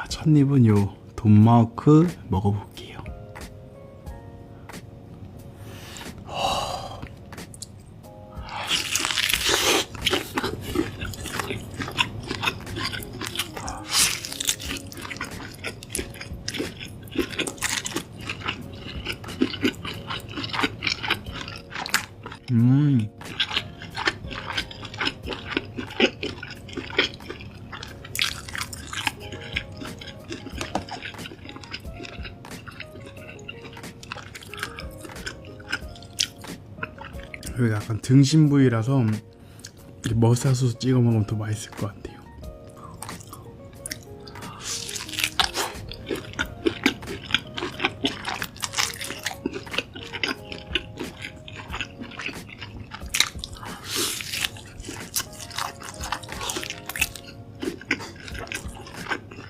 첫입은 요 돈마호크 먹어볼게요. 여기 약간 등심 부위라서 이렇게 머스타드 소스 찍어 먹으면 더 맛있을 것 같아요.